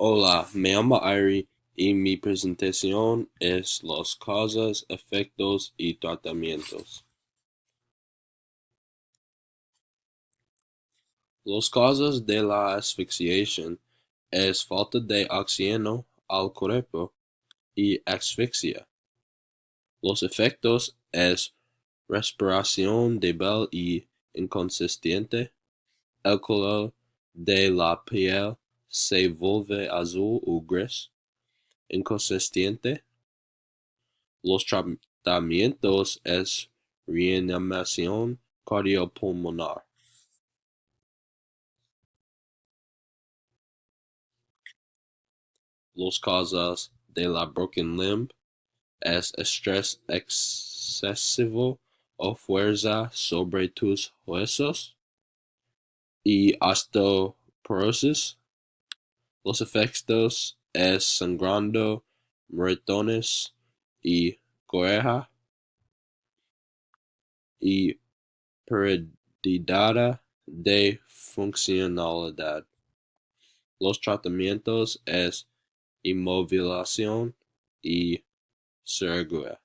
Hola, me llamo Irie y mi presentación es los causas, efectos y tratamientos. Los causas de la asfixiación es falta de oxígeno al cuerpo y asfixia. Los efectos es respiración débil y inconsistente. El color de la piel se vuelve azul o gris, inconsistente. Los tratamientos es reanimación cardiopulmonar. Los causas de la broken limb es estrés excesivo o fuerza sobre tus huesos y osteoporosis. Los efectos es sangrando, moretones y coeja y pérdida de funcionalidad. Los tratamientos es inmovilización y cirugía.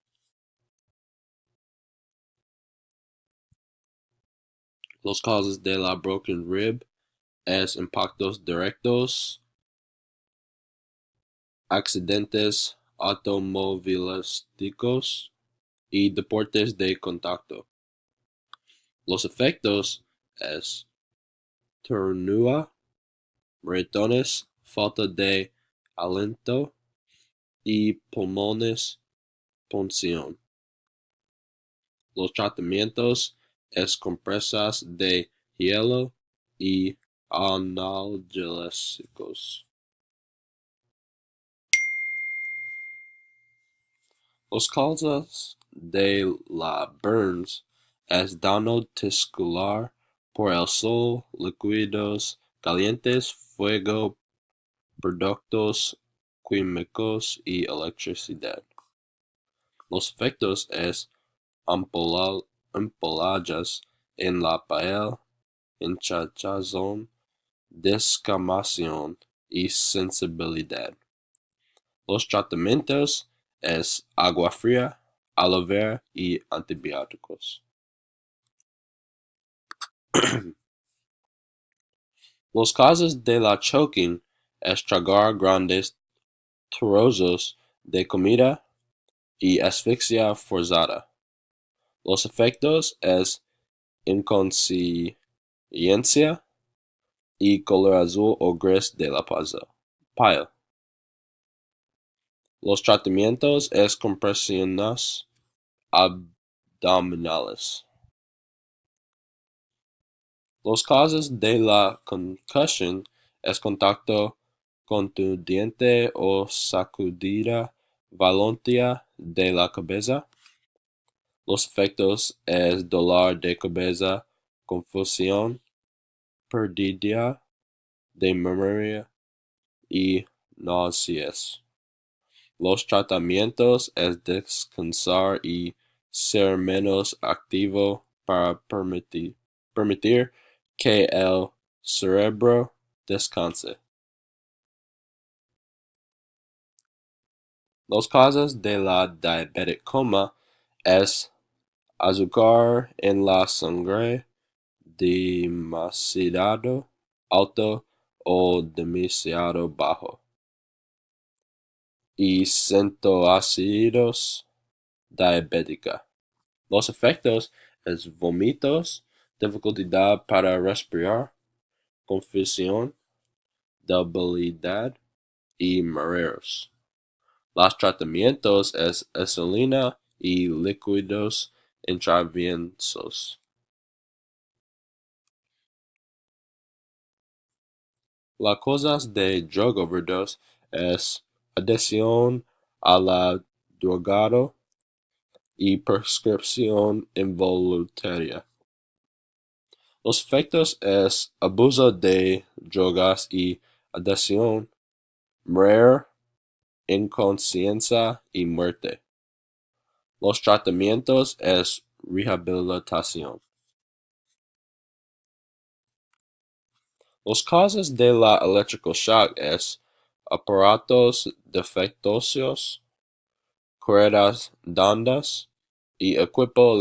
Los causas de la broken rib es impactos directos, accidentes automovilísticos y deportes de contacto. Los efectos es ternura, moretones, falta de aliento y pulmones, punción. Los tratamientos es compresas de hielo y analgésicos. Los causas de la burns es daño testicular por el sol, líquidos calientes, fuego, productos químicos y electricidad. Los efectos es ampollas en la piel, hinchazón, descamación y sensibilidad. Los tratamientos es agua fría, aloe vera y antibióticos. Los causas de la choking es tragar grandes trozos de comida y asfixia forzada. Los efectos es inconsciencia y color azul o gris de la piel. Los tratamientos es compresiones abdominales. Los causas de la concussion es contacto contundente o sacudida violenta de la cabeza. Los efectos es dolor de cabeza, confusión, pérdida de memoria y náuseas. Los tratamientos es descansar y ser menos activo para permitir que el cerebro descanse. Los causas de la diabetes coma es azúcar en la sangre demasiado alto o demasiado bajo y cetoacidosis diabética. Los efectos es vómitos, dificultad para respirar, confusión, debilidad y mareos. Los tratamientos es insulina y líquidos intravenosos. Las causas de drug overdose es adicción a la droga y prescripción involuntaria. Los efectos es abuso de drogas y adicción, mareo, inconsciencia y muerte. Los tratamientos es rehabilitación. Los causas de la electrical shock es aparatos defectuosos, cuerdas dandas y equipo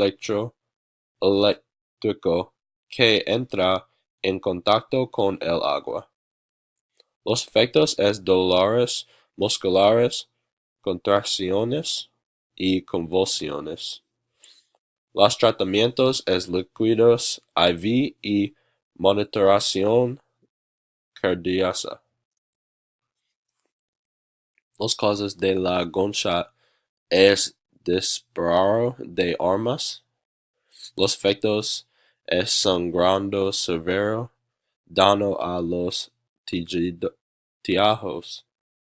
eléctrico que entra en contacto con el agua. Los efectos es dolores musculares, contracciones y convulsiones. Los tratamientos es líquidos IV y monitoración cardíaca. Los causas de la gunshot es disparo de armas. Los efectos es sangrado severo, daño a los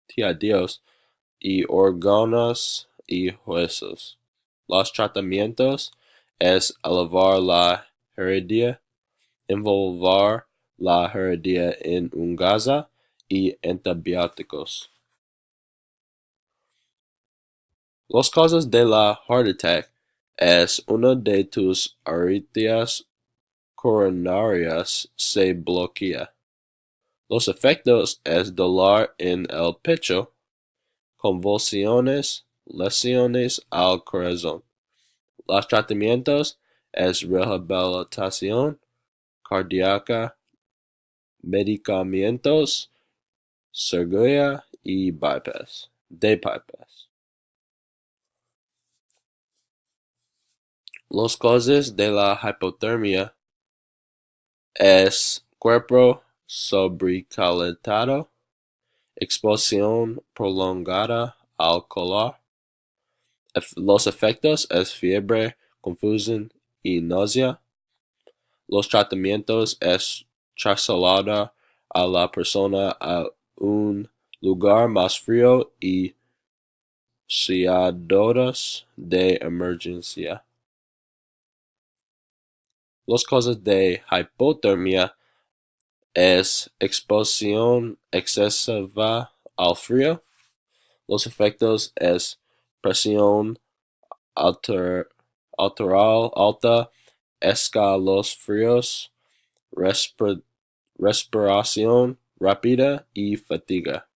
tejidos y órganos y huesos. Los tratamientos es elevar la herida, envolver la herida en un gasa y antibióticos. Los causas de la heart attack es una de tus arterias coronarias se bloquea. Los efectos es dolor en el pecho, convulsiones, lesiones al corazón. Los tratamientos es rehabilitación cardíaca, medicamentos, cirugía y bypass. Los causas de la hipotermia es cuerpo sobrecalentado, exposición prolongada al calor. Los efectos es fiebre, confusión y náusea. Los tratamientos es trasladar a la persona a un lugar más frío y cuidados de emergencia. Las causas de hipotermia es exposición excesiva al frío. Los efectos es presión arterial alta, escalofríos, respiración rápida y fatiga.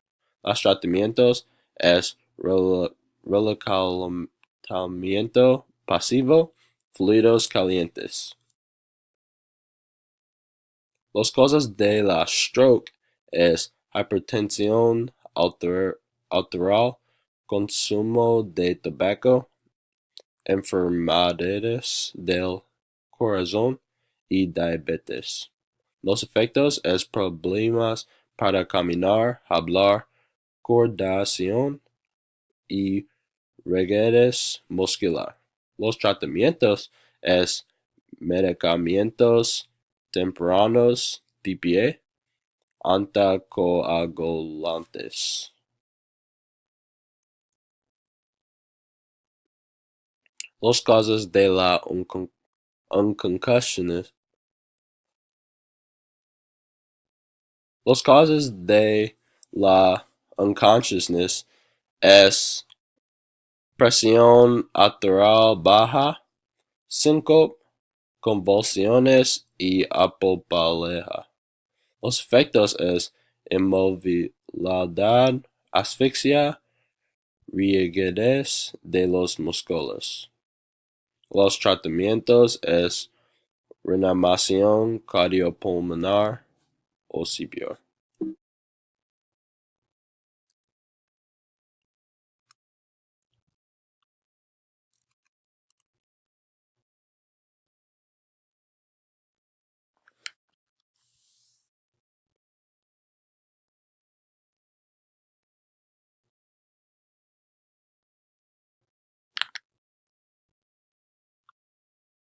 Los tratamientos es recalentamiento pasivo, fluidos calientes. Las causas de la stroke es hipertensión arterial, consumo de tabaco, enfermedades del corazón y diabetes. Los efectos es problemas para caminar, hablar, coordinación y rigidez muscular. Los tratamientos es medicamentos tempranos de pie, anticoagulantes. Los causas de la concussion. Los causas de la unconsciousness es presión arterial baja, síncope, convulsiones y apoplegia. Los efectos es inmovilidad, asfixia, rigidez de los músculos. Los tratamientos es reanimación cardiopulmonar o CPR.